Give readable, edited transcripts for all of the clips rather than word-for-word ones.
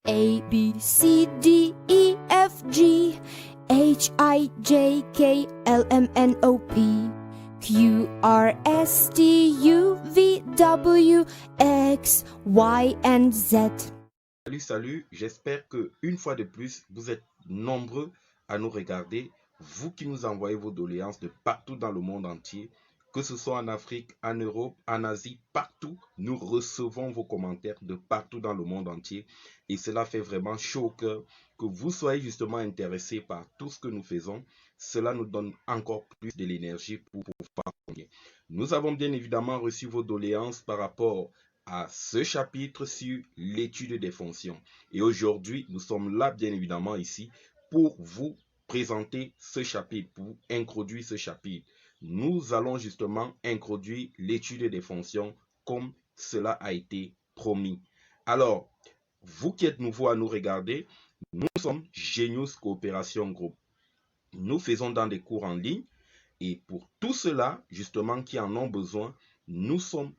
A, B, C, D, E, F, G, H, I, J, K, L, M, N, O, P, Q, R, S, T, U, V, W, X, Y, and Z. Salut, j'espère que une fois de plus, vous êtes nombreux à nous regarder, vous qui nous envoyez vos doléances de partout dans le monde entier, que ce soit en Afrique, en Europe, en Asie, partout, nous recevons vos commentaires de partout dans le monde entier et cela fait vraiment chaud au cœur que vous soyez justement intéressés par tout ce que nous faisons. Cela nous donne encore plus de l'énergie pour pouvoir continuer. Nous avons bien évidemment reçu vos doléances par rapport à ce chapitre sur l'étude des fonctions. Et aujourd'hui, nous sommes là, bien évidemment, ici, pour vous présenter ce chapitre, pour introduire ce chapitre. Nous allons justement introduire l'étude des fonctions comme cela a été promis. Alors, vous qui êtes nouveau à nous regarder, nous sommes Genius Coopération Group. Nous faisons dans des cours en ligne et pour tous ceux-là, justement, qui en ont besoin, nous sommes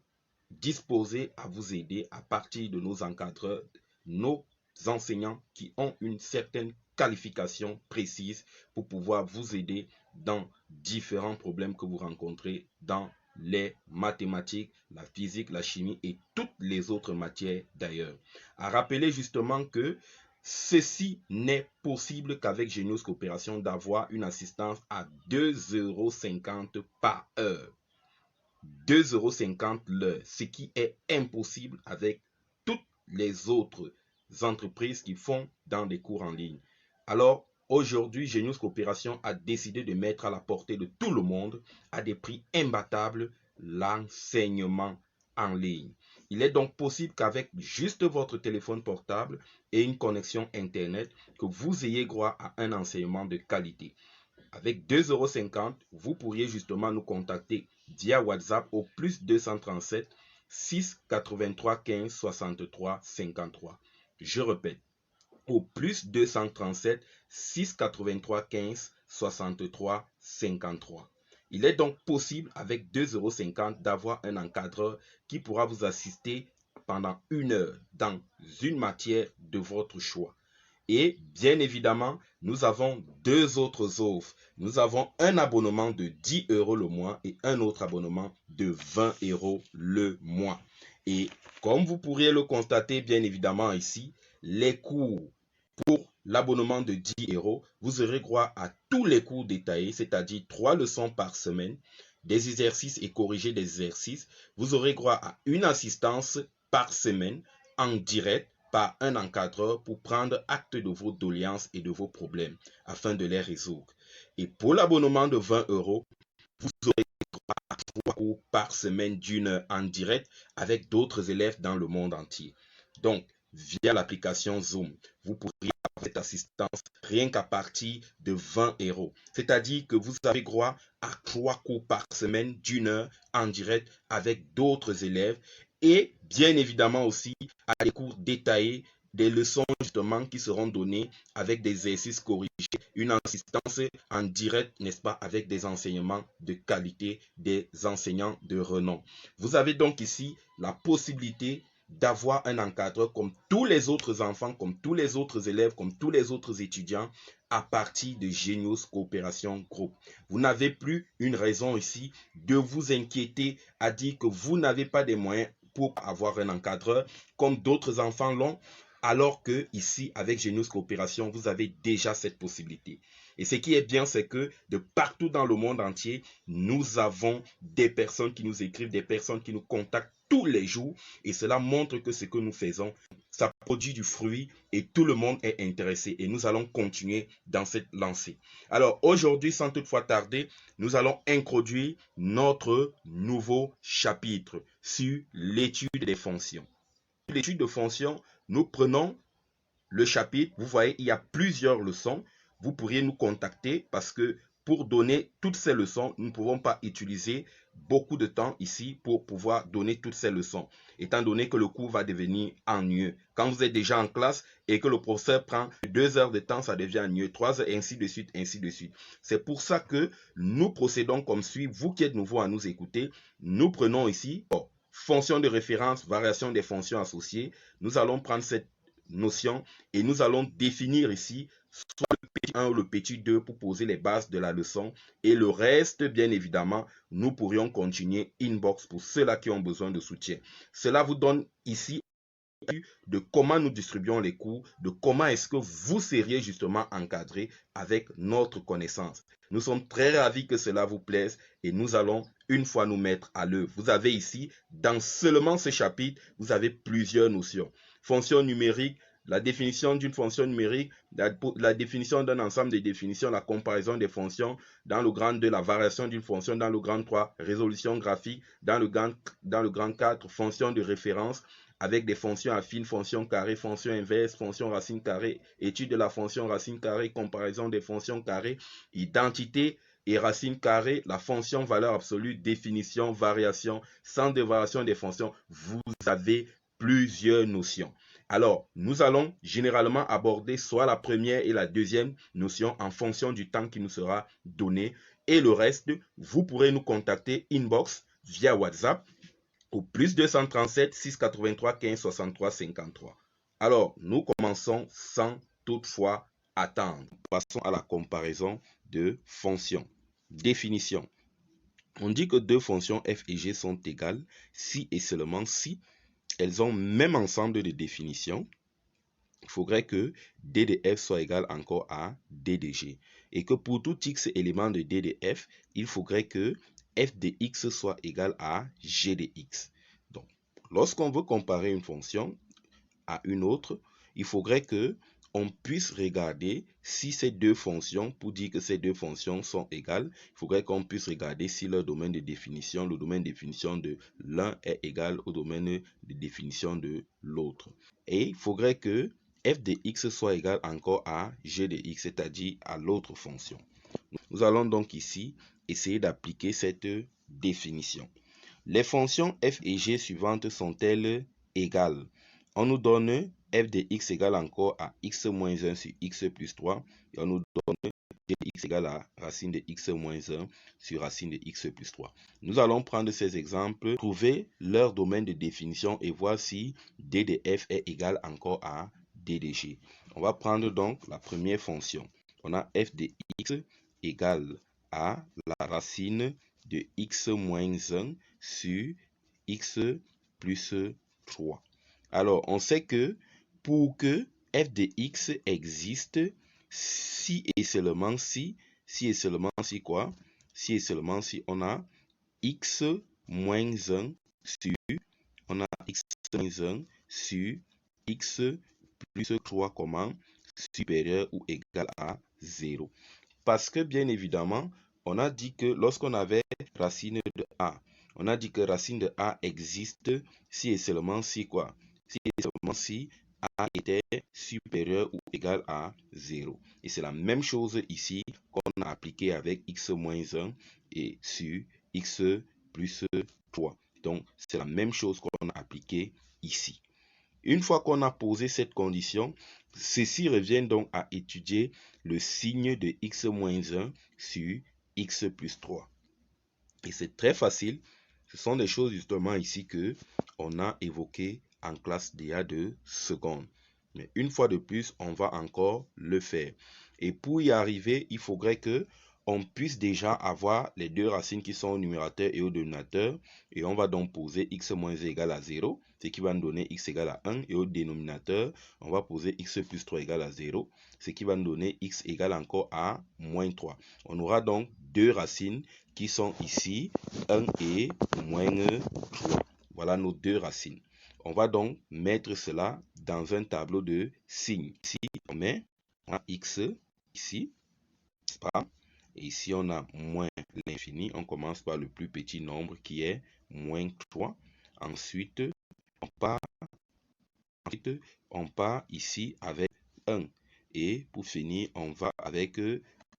disposés à vous aider à partir de nos encadreurs, nos enseignants qui ont une certaine qualification précise pour pouvoir vous aider dans différents problèmes que vous rencontrez dans les mathématiques, la physique, la chimie et toutes les autres matières d'ailleurs. À rappeler justement que ceci n'est possible qu'avec Genius Coopération d'avoir une assistance à 2,50 € par heure. 2,50 € l'heure, ce qui est impossible avec toutes les autres entreprises qui font dans des cours en ligne. Alors, aujourd'hui, Genius Coopération a décidé de mettre à la portée de tout le monde, à des prix imbattables, l'enseignement en ligne. Il est donc possible qu'avec juste votre téléphone portable et une connexion Internet, que vous ayez droit à un enseignement de qualité. Avec 2,50 €, vous pourriez justement nous contacter via WhatsApp au plus 237 6 83 15 63 53. Je répète, au plus 237 6 83 15 63 53. Il est donc possible avec 2,50 € d'avoir un encadreur qui pourra vous assister pendant 1 heure dans une matière de votre choix. Et bien évidemment, nous avons deux autres offres. Nous avons un abonnement de 10 € le mois et un autre abonnement de 20 € le mois. Et comme vous pourriez le constater bien évidemment ici, les cours pour l'abonnement de 10 €, vous aurez droit à tous les cours détaillés, c'est-à-dire 3 leçons par semaine, des exercices et corriger des exercices. Vous aurez droit à une assistance par semaine en direct par un encadreur pour prendre acte de vos doléances et de vos problèmes afin de les résoudre. Et pour l'abonnement de 20 €, vous aurez droit à 3 cours par semaine d'1 heure en direct avec d'autres élèves dans le monde entier. Donc, via l'application Zoom, vous pourriez avoir cette assistance rien qu'à partir de 20 €. C'est-à-dire que vous avez droit à 3 cours par semaine d'1 heure en direct avec d'autres élèves et bien évidemment aussi à des cours détaillés, des leçons justement qui seront données avec des exercices corrigés, une assistance en direct, n'est-ce pas, avec des enseignements de qualité, des enseignants de renom. Vous avez donc ici la possibilité d'avoir un encadreur comme tous les autres enfants, comme tous les autres élèves, comme tous les autres étudiants à partir de Genius Coopération Group. Vous n'avez plus une raison ici de vous inquiéter à dire que vous n'avez pas les moyens pour avoir un encadreur comme d'autres enfants l'ont, alors que ici avec Genius Coopération vous avez déjà cette possibilité. Et ce qui est bien, c'est que de partout dans le monde entier, nous avons des personnes qui nous écrivent, des personnes qui nous contactent tous les jours et cela montre que ce que nous faisons, ça produit du fruit et tout le monde est intéressé et nous allons continuer dans cette lancée. Alors aujourd'hui, sans toutefois tarder, nous allons introduire notre nouveau chapitre sur l'étude des fonctions. L'étude de fonctions, nous prenons le chapitre, vous voyez, il y a plusieurs leçons. Vous pourriez nous contacter parce que pour donner toutes ces leçons, nous ne pouvons pas utiliser beaucoup de temps ici pour pouvoir donner toutes ces leçons, étant donné que le cours va devenir ennuyeux. Quand vous êtes déjà en classe et que le professeur prend 2 heures de temps, ça devient ennuyeux, 3 heures, ainsi de suite, ainsi de suite. C'est pour ça que nous procédons comme suit. Vous qui êtes nouveau à nous écouter, nous prenons ici fonction de référence, variation des fonctions associées. Nous allons prendre cette notion et nous allons définir ici soit le petit 1 ou le petit 2 pour poser les bases de la leçon et le reste, bien évidemment, nous pourrions continuer inbox pour ceux-là qui ont besoin de soutien. Cela vous donne ici de comment nous distribuons les cours, de comment est-ce que vous seriez justement encadré avec notre connaissance. Nous sommes très ravis que cela vous plaise et nous allons une fois nous mettre à l'œuvre. Vous avez ici, dans seulement ce chapitre, vous avez plusieurs notions. Fonction numérique, la définition d'une fonction numérique, la définition d'un ensemble de définitions, la comparaison des fonctions, dans le grand 2, la variation d'une fonction, dans le grand 3, résolution graphique, dans le grand 4, fonction de référence, avec des fonctions affines, fonction carrée, fonction inverse, fonction racine carrée, étude de la fonction racine carrée, comparaison des fonctions carrées, identité et racine carrée, la fonction valeur absolue, définition, variation, centre de variation des fonctions. Vous avez plusieurs notions. Alors, nous allons généralement aborder soit la première et la deuxième notion en fonction du temps qui nous sera donné. Et le reste, vous pourrez nous contacter inbox via WhatsApp au plus 237 683 15 63 53. Alors, nous commençons sans toutefois attendre. Passons à la comparaison de fonctions. Définition. On dit que deux fonctions f et g sont égales si et seulement si elles ont même ensemble de définitions. Il faudrait que d de f soit égal encore à d de g. Et que pour tout x élément de d de f, il faudrait que f de x soit égal à g de x. Donc, lorsqu'on veut comparer une fonction à une autre, il faudrait que on puisse regarder si ces deux fonctions, pour dire que ces deux fonctions sont égales, il faudrait qu'on puisse regarder si leur domaine de définition, le domaine de définition de l'un est égal au domaine de définition de l'autre. Et il faudrait que f de x soit égal encore à g de x, c'est-à-dire à l'autre fonction. Nous allons donc ici essayer d'appliquer cette définition. Les fonctions f et g suivantes sont-elles égales? On nous donne f de x égale encore à x moins 1 sur x plus 3 et on nous donne g de x égale à racine de x moins 1 sur racine de x plus 3. Nous allons prendre ces exemples, trouver leur domaine de définition et voir si d de f est égal encore à d de g. On va prendre donc la première fonction. On a f de x égale à la racine de x moins 1 sur x plus 3. Alors, on sait que pour que f de x existe, si et seulement si quoi? Si et seulement si on a x moins 1 sur, x plus 3 comment? Supérieur ou égal à 0. Parce que bien évidemment, on a dit que lorsqu'on avait racine de a, on a dit que racine de a existe si et seulement si quoi? Si et seulement si a était supérieur ou égal à 0. Et c'est la même chose ici qu'on a appliqué avec x moins 1 et sur x plus 3. Donc, c'est la même chose qu'on a appliqué ici. Une fois qu'on a posé cette condition, ceci revient donc à étudier le signe de x moins 1 sur x plus 3. Et c'est très facile. Ce sont des choses justement ici que on a évoquées en classe d'IA de seconde. Mais une fois de plus, on va encore le faire. Et pour y arriver, il faudrait que on puisse déjà avoir les deux racines qui sont au numérateur et au dénominateur. Et on va donc poser x moins 1 égale à 0, ce qui va nous donner x égale à 1. Et au dénominateur, on va poser x plus 3 égale à 0, ce qui va nous donner x égale encore à moins 3. On aura donc deux racines qui sont ici, 1 et moins 3. Voilà nos deux racines. On va donc mettre cela dans un tableau de signes. Ici, on met x ici, pas? Et ici, on a moins l'infini. On commence par le plus petit nombre qui est moins 3. Ensuite, on part ici avec 1. Et pour finir, on va avec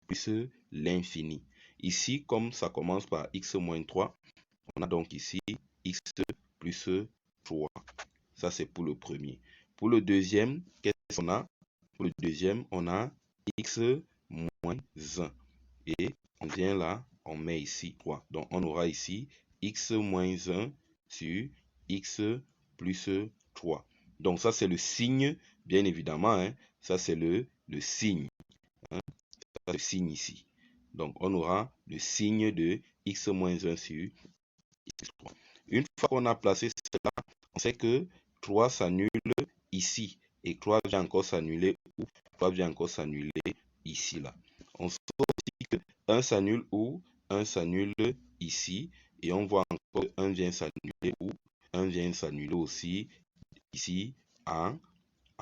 plus l'infini. Ici, comme ça commence par x moins 3, on a donc ici x plus 3. Ça, c'est pour le premier. Pour le deuxième, qu'est-ce qu'on a? Pour le deuxième, on a x moins 1. Et on vient là, on met ici 3. Donc, on aura ici x moins 1 sur x plus 3. Donc, ça, c'est le signe bien évidemment, hein, ça c'est le signe. Hein, ça, le signe ici. Donc, on aura le signe de x moins 1 sur x3. Une fois qu'on a placé cela, on sait que 3 s'annule ici. Et 3 vient encore s'annuler où? 3 vient encore s'annuler ici, là. On sait aussi que 1 s'annule où? 1 s'annule ici. Et on voit encore que 1 vient s'annuler où? 1 vient s'annuler aussi ici en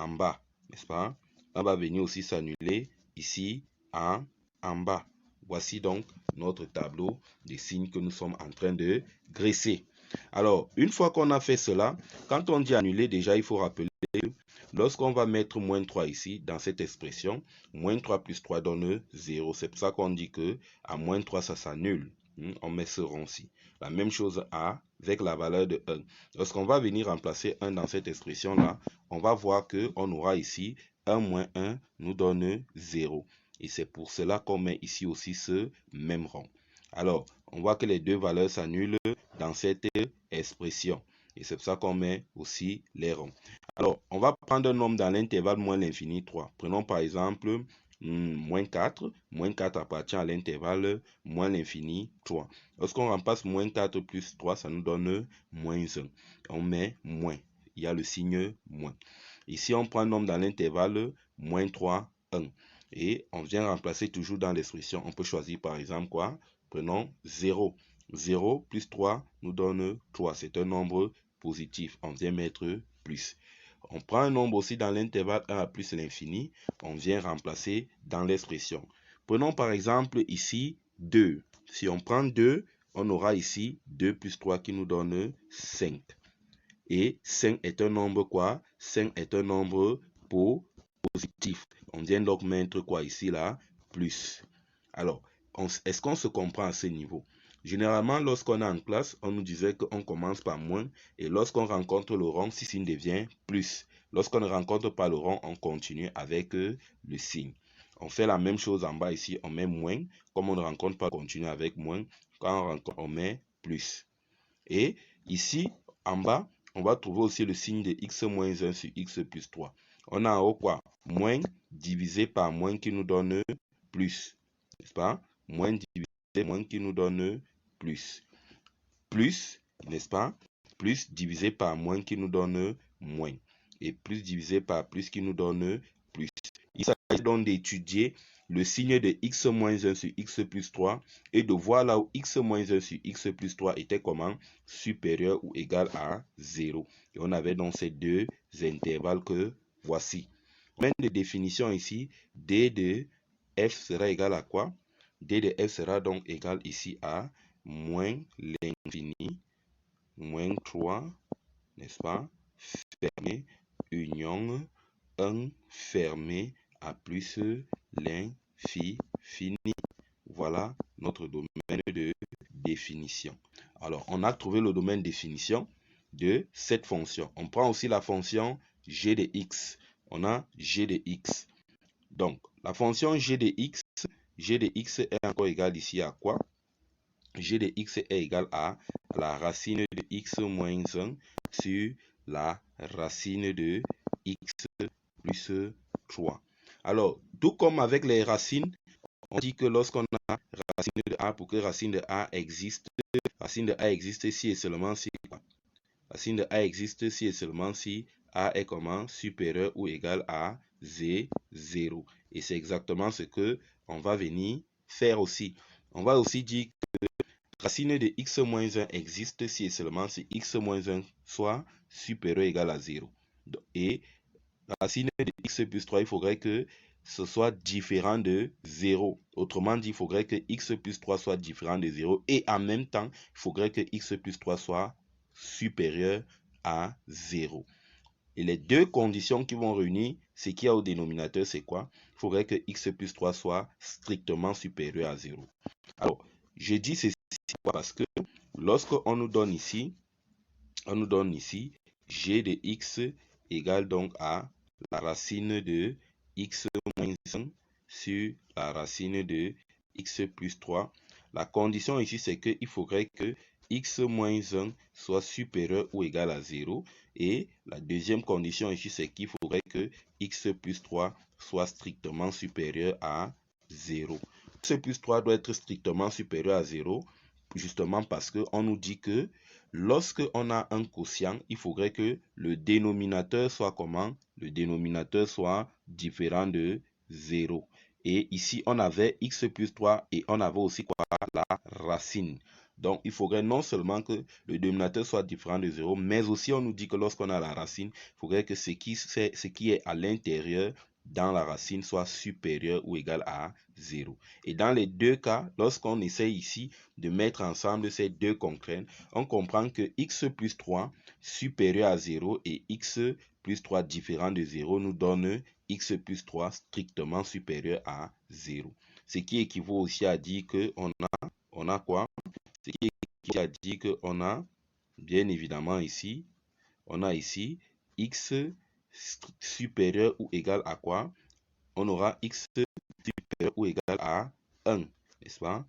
bas, n'est-ce pas? 1 va venir aussi s'annuler ici en bas. Voici donc notre tableau des signes que nous sommes en train de dresser. Alors, une fois qu'on a fait cela, quand on dit annuler, déjà, il faut rappeler que lorsqu'on va mettre moins 3 ici, dans cette expression, moins 3 plus 3 donne 0. C'est pour ça qu'on dit que à moins 3, ça s'annule. On met ce rond-ci. La même chose avec la valeur de 1. Lorsqu'on va venir remplacer 1 dans cette expression-là, on va voir qu'on aura ici 1 moins 1 nous donne 0. Et c'est pour cela qu'on met ici aussi ce même rond. Alors, on voit que les deux valeurs s'annulent dans cette expression. Et c'est pour ça qu'on met aussi les ronds. Alors, on va prendre un nombre dans l'intervalle moins l'infini 3. Prenons par exemple moins 4. Moins 4 appartient à l'intervalle moins l'infini 3. Lorsqu'on remplace moins 4 plus 3, ça nous donne moins 1. On met moins. Il y a le signe moins. Ici, on prend un nombre dans l'intervalle moins 3, 1. Et on vient remplacer toujours dans l'expression. On peut choisir par exemple quoi? Prenons 0. 0 plus 3 nous donne 3. C'est un nombre positif. On vient mettre plus. On prend un nombre aussi dans l'intervalle 1 à plus l'infini. On vient remplacer dans l'expression. Prenons par exemple ici 2. Si on prend 2, on aura ici 2 plus 3 qui nous donne 5. Et 5 est un nombre quoi? 5 est un nombre positif. On vient donc mettre quoi ici là? Plus. Alors, est-ce qu'on se comprend à ce niveau? Généralement, lorsqu'on est en classe, on nous disait qu'on commence par moins. Et lorsqu'on rencontre le rond, ce signe devient plus. Lorsqu'on ne rencontre pas le rond, on continue avec le signe. On fait la même chose en bas ici, on met moins. Comme on ne rencontre pas, on continue avec moins. Quand on rencontre, on met plus. Et ici, en bas, on va trouver aussi le signe de x moins 1 sur x plus 3. On a en haut quoi? Moins divisé par moins qui nous donne plus. N'est-ce pas? Moins divisé moins qui nous donne plus. Plus, n'est-ce pas? Plus divisé par moins qui nous donne moins. Et plus divisé par plus qui nous donne plus. Il s'agit donc d'étudier le signe de x moins 1 sur x plus 3 et de voir là où x moins 1 sur x plus 3 était comment? Supérieur ou égal à 0. Et on avait donc ces deux intervalles que voici. Domaine de définition ici, d de f sera égal à quoi? D de f sera donc égal ici à moins l'infini, moins 3, n'est-ce pas? Fermé, union 1 fermé à plus l'infini. Voilà notre domaine de définition. Alors, on a trouvé le domaine de définition de cette fonction. On prend aussi la fonction g de x. On a g de x. Donc, la fonction g de x est encore égale ici à quoi? G de x est égal à la racine de x moins 1 sur la racine de x plus 3. Alors, tout comme avec les racines, on dit que lorsqu'on a racine de a, pour que racine de a existe si et seulement si racine de a existe si et seulement si a est comment? Supérieur ou égal à 0. Et c'est exactement ce que on va venir faire aussi. On va aussi dire que racine de x moins 1 existe si et seulement si x moins 1 soit supérieur ou égal à 0. Et racine de x plus 3, il faudrait que ce soit différent de 0. Autrement dit, il faudrait que x plus 3 soit différent de 0. Et en même temps, il faudrait que x plus 3 soit supérieur à 0. Et les deux conditions qui vont réunir ce qu'il y a au dénominateur, c'est quoi? Il faudrait que x plus 3 soit strictement supérieur à 0. Alors, je dis ceci parce que lorsqu'on nous donne ici, g de x égale donc à la racine de x moins 1 sur la racine de x plus 3. La condition ici, c'est qu'il faudrait que x moins 1 soit supérieur ou égal à 0. Et la deuxième condition ici, c'est qu'il faudrait que x plus 3 soit strictement supérieur à 0. X plus 3 doit être strictement supérieur à 0, justement parce qu'on nous dit que lorsque on a un quotient, il faudrait que le dénominateur soit comment? Le dénominateur soit différent de 0. Et ici, on avait x plus 3 et on avait aussi quoi? La racine. Donc, il faudrait non seulement que le dénominateur soit différent de 0, mais aussi on nous dit que lorsqu'on a la racine, il faudrait que ce qui est à l'intérieur dans la racine soit supérieur ou égal à 0. Et dans les deux cas, lorsqu'on essaie ici de mettre ensemble ces deux contraintes, on comprend que x plus 3 supérieur à 0 et x plus 3 différent de 0 nous donne x plus 3 strictement supérieur à 0. Ce qui équivaut aussi à dire qu'on a quoi? Ce qui équivaut à dire qu'on a, bien évidemment ici, on a ici x supérieur ou égal à quoi? On aura x supérieur ou égal à 1, n'est-ce pas?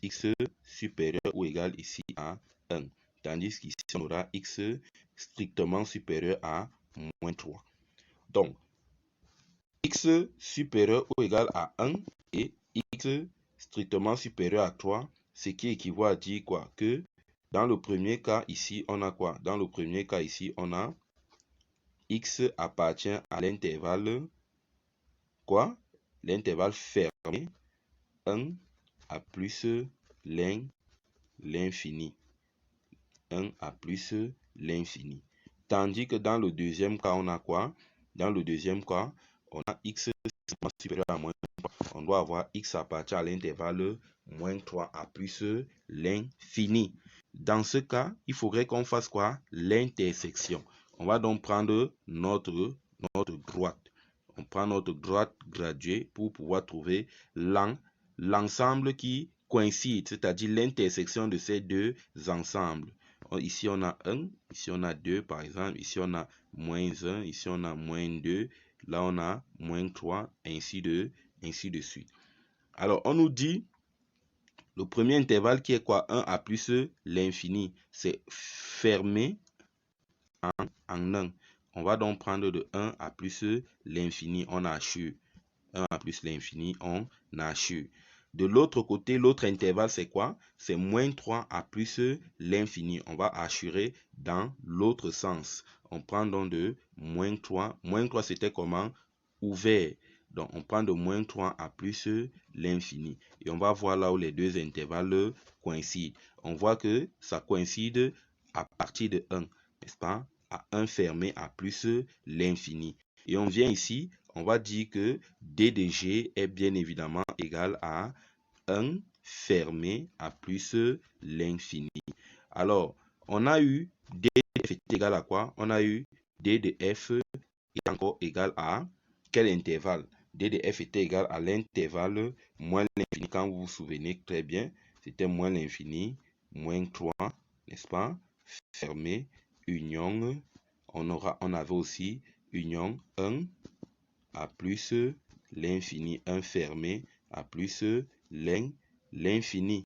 X supérieur ou égal ici à 1. Tandis qu'ici, on aura x strictement supérieur à moins 3. Donc, x supérieur ou égal à 1 et x strictement supérieur à 3, ce qui équivaut à dire quoi? Que dans le premier cas ici, on a quoi? Dans le premier cas ici, on a x appartient à l'intervalle quoi? L'intervalle fermé 1 à plus l'infini. 1 à plus l'infini. Tandis que dans le deuxième cas, on a quoi? Dans le deuxième cas, on a x supérieur à moins 3. On doit avoir x appartient à l'intervalle moins 3 à plus l'infini. Dans ce cas, il faudrait qu'on fasse quoi? L'intersection. On va donc prendre notre droite. On prend notre droite graduée pour pouvoir trouver l'ensemble qui coïncide, c'est-à-dire l'intersection de ces deux ensembles. Ici, on a 1, ici, on a 2, par exemple. Ici, on a moins 1, ici, on a moins 2. Là, on a moins 3, ainsi de suite. Alors, on nous dit, le premier intervalle qui est quoi? 1 à plus l'infini. C'est fermé en 1. On va donc prendre de 1 à plus l'infini, on assure. 1 à plus l'infini, on assure. De l'autre côté, l'autre intervalle, c'est quoi? C'est moins 3 à plus l'infini. On va assurer dans l'autre sens. On prend donc de moins 3. Moins 3, c'était comment? Ouvert. Donc, on prend de moins 3 à plus l'infini. Et on va voir là où les deux intervalles coïncident. On voit que ça coïncide à partir de 1, n'est-ce pas? À 1 fermé à plus l'infini. Et on vient ici, on va dire que d de g est bien évidemment égal à 1 fermé à plus l'infini. Alors, on a eu d de f est égal à quoi? On a eu d de f est encore égal à quel intervalle? D de f était égal à l'intervalle moins l'infini. Quand vous vous souvenez très bien, c'était moins l'infini, moins 3, n'est-ce pas? Fermé, union, on avait aussi union 1 à plus l'infini, 1 fermé à plus l'infini.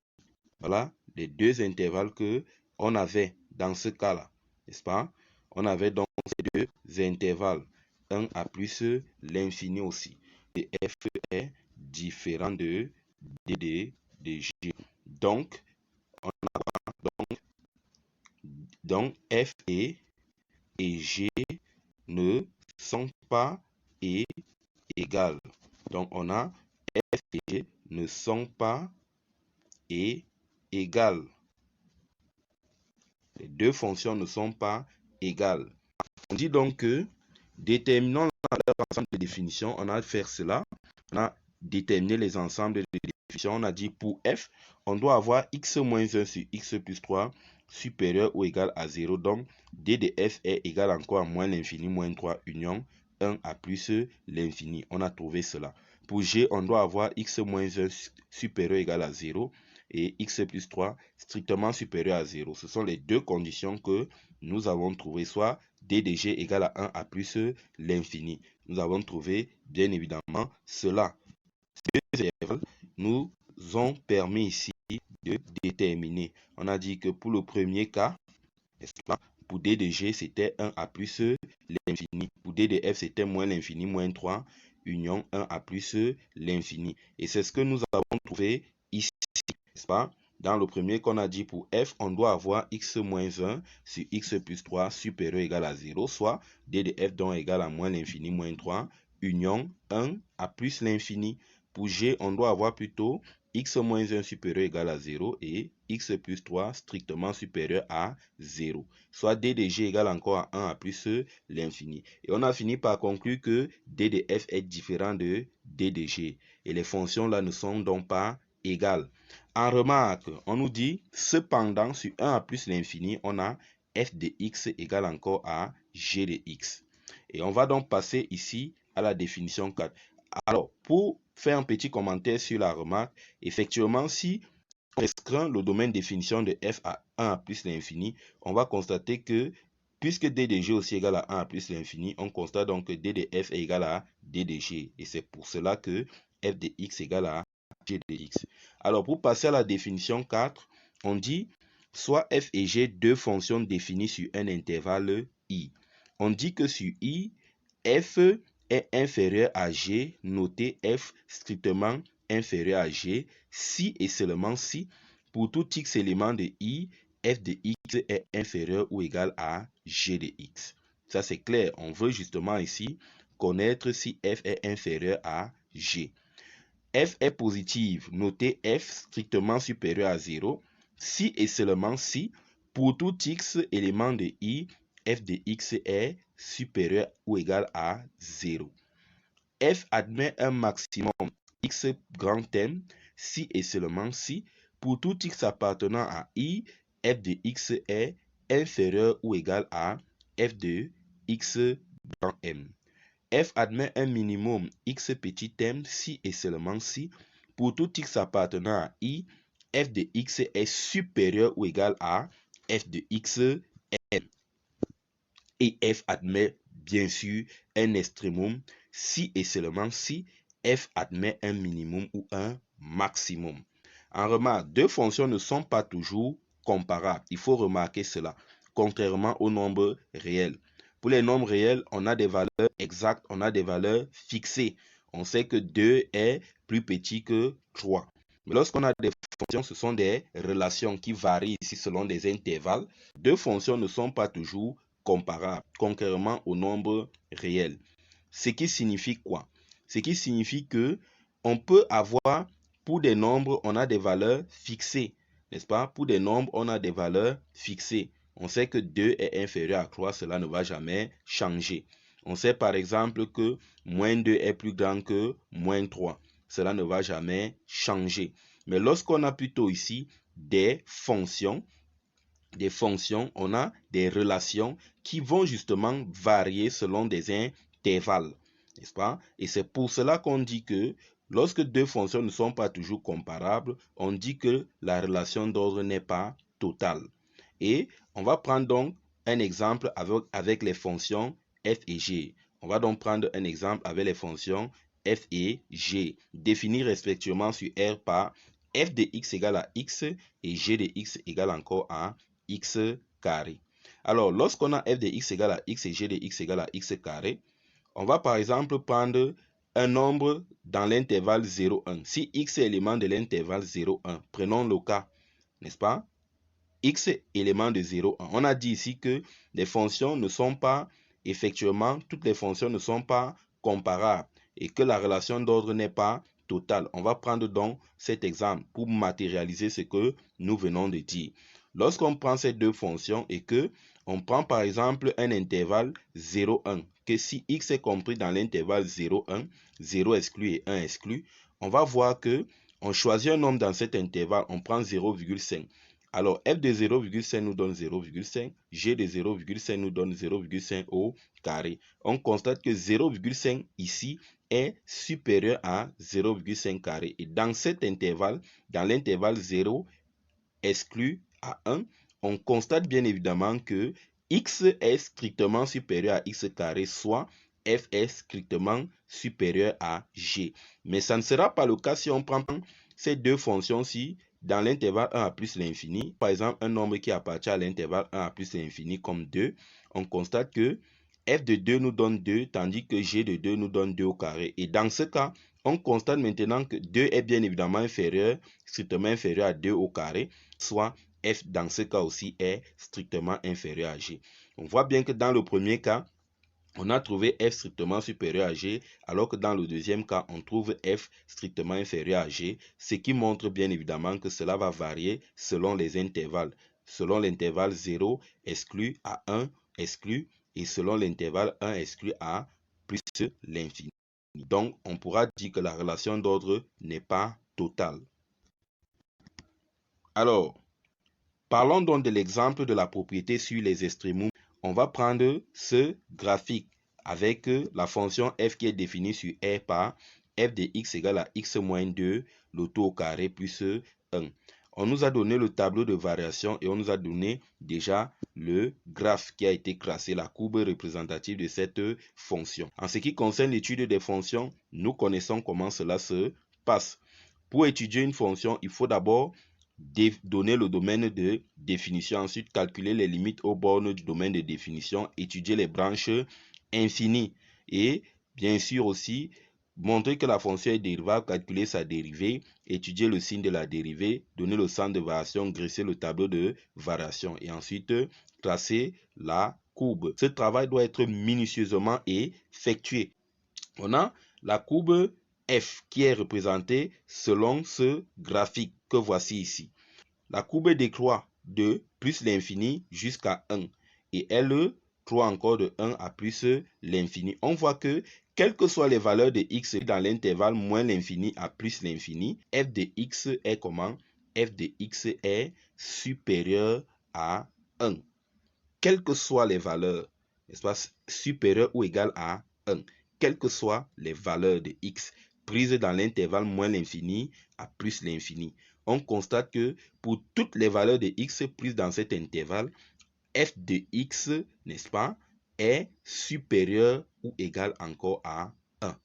Voilà les deux intervalles que on avait dans ce cas-là, n'est-ce pas? On avait donc ces deux intervalles, 1 à plus l'infini aussi. Et f est différent de d de g. Donc, on a donc f et g ne sont pas égales. Donc, on a f et g ne sont pas égales. Les deux fonctions ne sont pas égales. On dit donc que déterminons l'ensemble de définitions. On a fait cela. On a déterminé les ensembles de définitions. On a dit pour f, on doit avoir x moins 1 sur x plus 3 supérieur ou égal à 0. Donc, d de f est égal encore à moins l'infini, moins 3, union 1 à plus l'infini. On a trouvé cela. Pour g, on doit avoir x moins 1 supérieur ou égal à 0 et x plus 3 strictement supérieur à 0. Ce sont les deux conditions que nous avons trouvées, soit d de g égale à 1 à plus l'infini. Nous avons trouvé bien évidemment cela. Ces intervalles nous ont permis ici de déterminer. On a dit que pour le premier cas, pour D de G, c'était 1 à plus l'infini. Pour D de F, c'était moins l'infini, moins 3, union 1 à plus l'infini. Et c'est ce que nous avons trouvé ici, n'est-ce pas? Dans le premier qu'on a dit pour F, on doit avoir x moins 1 sur x plus 3 supérieur ou égal à 0, soit D de F donc égal à moins l'infini, moins 3, union 1 à plus l'infini. Pour G, on doit avoir plutôt x moins 1 supérieur ou égal à 0 et x plus 3 strictement supérieur à 0. Soit D de G égale encore à 1 à plus l'infini. Et on a fini par conclure que D de F est différent de D de G. Et les fonctions là ne sont donc pas égales. En remarque, on nous dit, cependant, sur 1 à plus l'infini, on a f de x égale encore à g de x. Et on va donc passer ici à la définition 4. Alors, pour faire un petit commentaire sur la remarque, effectivement, si on restreint le domaine de définition de f à 1 à plus l'infini, on va constater que, puisque d de g aussi égale à 1 à plus l'infini, on constate donc que d de f est égal à d de g. Et c'est pour cela que f de x égale à g de x. Alors, pour passer à la définition 4, on dit soit f et g, deux fonctions définies sur un intervalle i. On dit que sur i, f est inférieur à g, notez f strictement inférieur à g, si et seulement si, pour tout x élément de i, f de x est inférieur ou égal à g de x. Ça c'est clair, on veut justement ici connaître si f est inférieur à g. F est positive, notez f strictement supérieur à 0, si et seulement si, pour tout x élément de i, f de x est supérieur ou égal à 0. F admet un maximum x grand M, si et seulement si, pour tout x appartenant à i, f de x est inférieur ou égal à f de x grand M. F admet un minimum x petit m si et seulement si, pour tout x appartenant à i, f de x est supérieur ou égal à f de x m. Et f admet bien sûr un extrémum si et seulement si f admet un minimum ou un maximum. En remarque, deux fonctions ne sont pas toujours comparables. Il faut remarquer cela, contrairement aux nombres réels. Pour les nombres réels, on a des valeurs exactes, on a des valeurs fixées. On sait que 2 est plus petit que 3. Mais lorsqu'on a des fonctions, ce sont des relations qui varient ici selon des intervalles. Deux fonctions ne sont pas toujours comparables, contrairement aux nombres réels. Ce qui signifie quoi? Ce qui signifie que on peut avoir, pour des nombres, on a des valeurs fixées, n'est-ce pas? Pour des nombres, on a des valeurs fixées. On sait que 2 est inférieur à 3, cela ne va jamais changer. On sait par exemple que moins 2 est plus grand que moins 3. Cela ne va jamais changer. Mais lorsqu'on a plutôt ici des fonctions, on a des relations qui vont justement varier selon des intervalles, n'est-ce pas? Et c'est pour cela qu'on dit que lorsque deux fonctions ne sont pas toujours comparables, on dit que la relation d'ordre n'est pas totale. Et on va prendre donc un exemple avec les fonctions f et g. On va donc prendre un exemple avec les fonctions f et g, définies respectivement sur R par f de x égale à x et g de x égale encore à x carré. Alors, lorsqu'on a f de x égale à x et g de x égale à x carré, on va par exemple prendre un nombre dans l'intervalle 0, 1. Si x est élément de l'intervalle 0, 1, prenons le cas, n'est-ce pas? X élément de 0, 1. On a dit ici que les fonctions ne sont pas, effectivement, toutes les fonctions ne sont pas comparables et que la relation d'ordre n'est pas totale. On va prendre donc cet exemple pour matérialiser ce que nous venons de dire. Lorsqu'on prend ces deux fonctions et que on prend par exemple un intervalle 0, 1, que si x est compris dans l'intervalle 0, 1, 0 exclu et 1 exclu, on va voir que on choisit un nombre dans cet intervalle, on prend 0,5. Alors, f de 0,5 nous donne 0,5, g de 0,5 nous donne 0,5 au carré. On constate que 0,5 ici est supérieur à 0,5 carré. Et dans cet intervalle, dans l'intervalle 0 exclu à 1, on constate bien évidemment que x est strictement supérieur à x carré, soit f est strictement supérieur à g. Mais ça ne sera pas le cas si on prend ces deux fonctions-ci dans l'intervalle 1 à plus l'infini, par exemple un nombre qui appartient à l'intervalle 1 à plus l'infini comme 2, on constate que f de 2 nous donne 2, tandis que g de 2 nous donne 2 au carré. Et dans ce cas, on constate maintenant que 2 est bien évidemment inférieur, strictement inférieur à 2 au carré, soit f dans ce cas aussi est strictement inférieur à g. On voit bien que dans le premier cas, on a trouvé f strictement supérieur à g, alors que dans le deuxième cas, on trouve f strictement inférieur à g, ce qui montre bien évidemment que cela va varier selon les intervalles. Selon l'intervalle 0 exclu à 1 exclu, et selon l'intervalle 1 exclu à plus l'infini. Donc, on pourra dire que la relation d'ordre n'est pas totale. Alors, parlons donc de l'exemple de la propriété sur les extrémums. On va prendre ce graphique avec la fonction f qui est définie sur R par f de x égale à x moins 2, le tout au carré plus 1. On nous a donné le tableau de variation et on nous a donné déjà le graphe qui a été tracé, la courbe représentative de cette fonction. En ce qui concerne l'étude des fonctions, nous connaissons comment cela se passe. Pour étudier une fonction, il faut d'abord donner le domaine de définition, ensuite calculer les limites aux bornes du domaine de définition, étudier les branches infinies et bien sûr aussi montrer que la fonction est dérivable, calculer sa dérivée, étudier le signe de la dérivée, donner le centre de variation, dresser le tableau de variation et ensuite tracer la courbe. Ce travail doit être minutieusement effectué. On a la courbe f qui est représentée selon ce graphique que voici ici. La courbe décroît de plus l'infini jusqu'à 1 et elle croît encore de 1 à plus l'infini. On voit que quelles que soient les valeurs de x dans l'intervalle moins l'infini à plus l'infini, f de x est comment? F de x est supérieur à 1. Quelles que soient les valeurs, n'est-ce pas, supérieures ou égales à 1, quelles que soient les valeurs de x prises dans l'intervalle moins l'infini à plus l'infini, on constate que pour toutes les valeurs de x prises dans cet intervalle, f de x, n'est-ce pas, est supérieur ou égal encore à 1.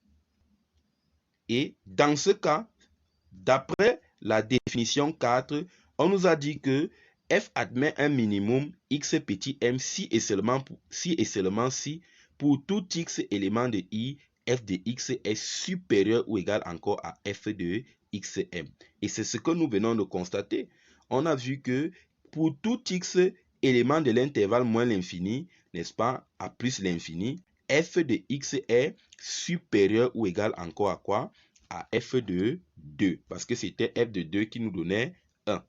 Et dans ce cas, d'après la définition 4, on nous a dit que f admet un minimum x petit m si et seulement si pour tout x élément de i, f de x est supérieur ou égal encore à f de xm. Et c'est ce que nous venons de constater. On a vu que pour tout x élément de l'intervalle moins l'infini, n'est-ce pas, à plus l'infini, f de x est supérieur ou égal encore à quoi? À f de 2, parce que c'était f de 2 qui nous donnait 1.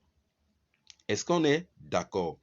Est-ce qu'on est d'accord?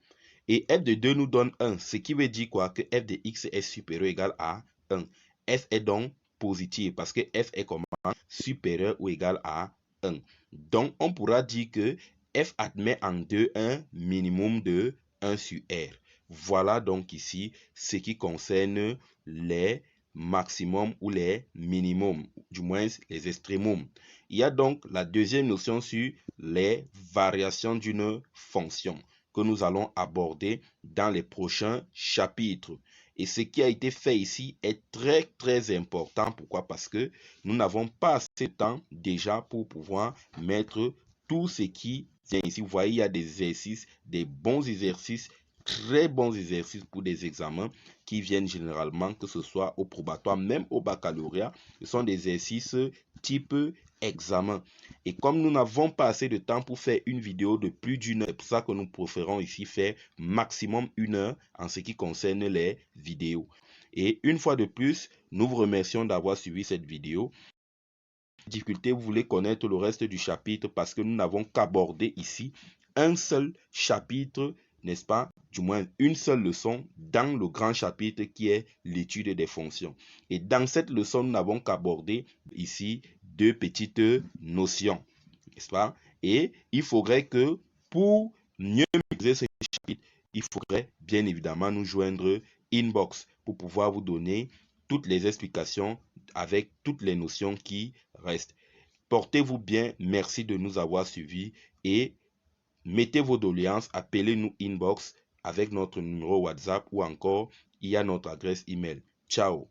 Et f de 2 nous donne 1, ce qui veut dire quoi? Que f de x est supérieur ou égal à 1. F est donc positif, parce que f est comment? Supérieur ou égal à 1. Donc, on pourra dire que f admet en 2 un minimum de 1 sur R. Voilà donc ici ce qui concerne les maximum ou les minimums, du moins les extrémums. Il y a donc la deuxième notion sur les variations d'une fonction que nous allons aborder dans les prochains chapitres. Et ce qui a été fait ici est très important. Pourquoi? Parce que nous n'avons pas assez de temps déjà pour pouvoir mettre tout ce qui vient ici. Vous voyez, il y a des exercices, des bons exercices, très bons exercices pour des examens qui viennent généralement, que ce soit au probatoire, même au baccalauréat. Ce sont des exercices type examen. Et comme nous n'avons pas assez de temps pour faire une vidéo de plus d'1 heure, c'est pour ça que nous préférons ici faire maximum 1 heure en ce qui concerne les vidéos. Et une fois de plus, nous vous remercions d'avoir suivi cette vidéo. Difficulté, vous voulez connaître le reste du chapitre parce que nous n'avons qu'abordé ici un seul chapitre, n'est-ce pas? Du moins une seule leçon dans le grand chapitre qui est l'étude des fonctions. Et dans cette leçon, nous n'avons qu'abordé ici 2 petites notions, n'est-ce pas? Et il faudrait que pour mieux maîtriser ce chapitre, il faudrait bien évidemment nous joindre inbox pour pouvoir vous donner toutes les explications avec toutes les notions qui restent. Portez-vous bien, merci de nous avoir suivis et mettez vos doléances, appelez-nous inbox avec notre numéro WhatsApp ou encore il y a notre adresse email. Ciao.